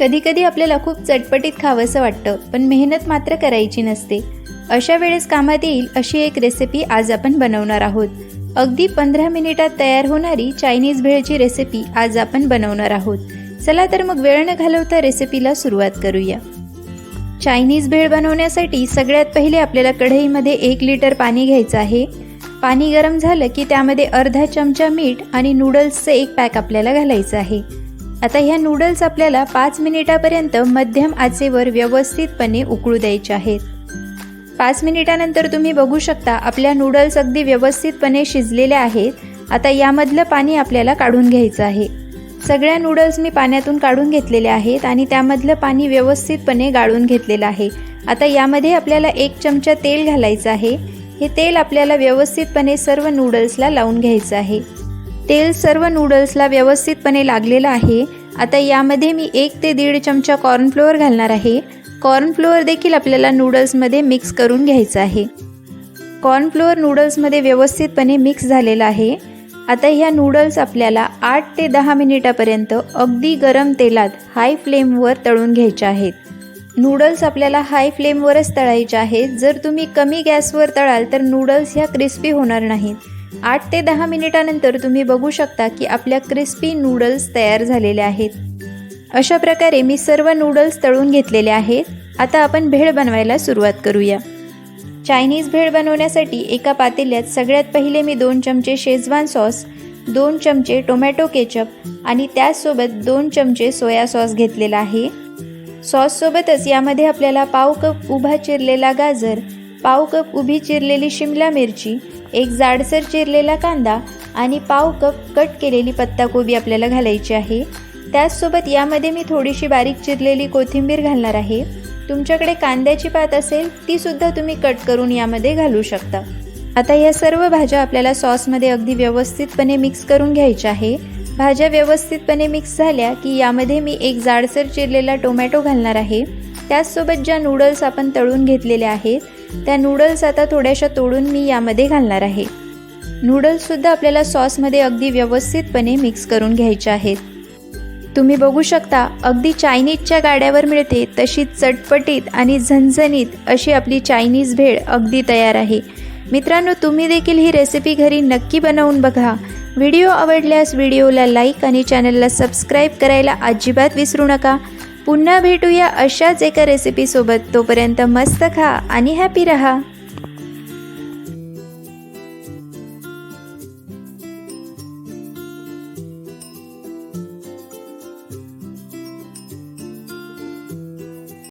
कधीकधी आपल्याला खूप चटपटीत खावंसं वाटतं, पण मेहनत मात्र करायची नसते. अशा वेळेस कामात येईल अशी एक रेसिपी आज आपण बनवणार आहोत. अगदी 15 मिनिटात तयार होणारी चायनीज भेळची रेसिपी आज आपण बनवणार आहोत. चला तर मग वेळ न घालवता रेसिपीला सुरुवात करूया. चायनीज भेळ बनवण्यासाठी सगळ्यात पहिले आपल्याला कढईमध्ये 1 लिटर पाणी घ्यायचं आहे. पाणी गरम झालं की त्यामध्ये अर्धा चमचा मीठ आणि नूडल्सचं 1 पॅक आपल्याला घालायचं आहे. आता ह्या नूडल्स आपल्याला 5 मिनिटापर्यंत मध्यम आचेवर व्यवस्थितपणे उकळू द्यायचे आहेत. 5 मिनिटानंतर तुम्ही बघू शकता आपल्या नूडल्स अगदी व्यवस्थितपणे शिजलेल्या आहेत. आता यामधलं पाणी आपल्याला काढून घ्यायचं आहे. सगळ्या नूडल्स मी पाण्यातून काढून घेतलेल्या आहेत आणि त्यामधलं पाणी व्यवस्थितपणे गाळून घेतलेलं आहे. आता यामध्ये आपल्याला 1 चमचा तेल घालायचं आहे. हे तेल आपल्याला व्यवस्थितपणे सर्व नूडल्सला लावून घ्यायचं आहे. तेल सर्व नूडल्सला व्यवस्थितपणे लागलेलं आहे. आता यामध्ये मी 1 ते 1.5 चमचा कॉर्नफ्लोअर घालणार आहे. कॉर्नफ्लोअर देखील आपल्याला नूडल्समध्ये मिक्स करून घ्यायचं आहे. कॉर्नफ्लोअर नूडल्समध्ये व्यवस्थितपणे मिक्स झालेलं आहे. आता ह्या नूडल्स आपल्याला 8 ते 10 मिनिटापर्यंत अगदी गरम तेलात हाय फ्लेमवर तळून घ्यायचे आहेत. नूडल्स आपल्याला हाय फ्लेमवरच तळायचे आहेत. जर तुम्ही कमी गॅसवर तळाल तर नूडल्स ह्या क्रिस्पी होणार नाहीत. 8 ते 10 मिनिटानंतर तुम्ही बघू शकता की आपल्या क्रिस्पी नूडल्स तयार झालेले आहेत. अशा प्रकारे मी सर्व नूडल्स तळून घेतलेले आहेत. आता आपण भेळ बनवायला सुरुवात करूया. चायनीज भेळ बनवण्यासाठी एका पातेल्यात सगळ्यात पहिले मी 2 चमचे शेजवान सॉस, 2 चमचे टोमॅटो केचप आणि त्याचसोबत 2 चमचे सोया सॉस घेतलेला आहे. सॉससोबतच यामध्ये आपल्याला पाव कप उभा चिरलेला गाजर, पाव कप उभी चिरलेली शिमला मिरची, 1 जाडसर चिरलेला कांदा आणि पाव कप कट केलेली पत्ताकोबी आपल्याला घालायची आहे. त्याचसोबत यामध्ये मी थोडीशी बारीक चिरलेली कोथिंबीर घालणार आहे. तुमच्याकडे कांद्याची पात असेल ती सुद्धा तुम्ही कट करून यामध्ये घालू शकता. आता या सर्व भाज्या आपल्याला सॉसमध्ये अगदी व्यवस्थितपणे मिक्स करून घ्यायच्या आहे. भाज्या व्यवस्थितपणे मिक्स झाल्या की यामध्ये मी 1 जाडसर चिरलेला टोमॅटो घालणार आहे. त्याचसोबत ज्या नूडल्स आपण तळून घेतलेल्या आहेत त्या नूडल्स आता थोड्याशा तोडून मी यामध्ये घालणार आहे. नूडल्ससुद्धा आपल्याला सॉसमध्ये अगदी व्यवस्थितपणे मिक्स करून घ्यायचे आहेत. तुम्ही बघू शकता अगदी चायनीजच्या गाड्यावर मिळते तशी चटपटीत आणि झणझणीत अशी आपली चायनीज भेळ अगदी तयार आहे. मित्रांनो, तुम्ही देखील ही रेसिपी घरी नक्की बनवून बघा. व्हिडिओ आवडल्यास व्हिडिओला लाईक आणि चॅनलला सबस्क्राईब करायला अजिबात विसरू नका. पुन्हा भेटूया अशाच एका रेसिपीसोबत. तोपर्यंत मस्त खा आणि हॅपी रहा.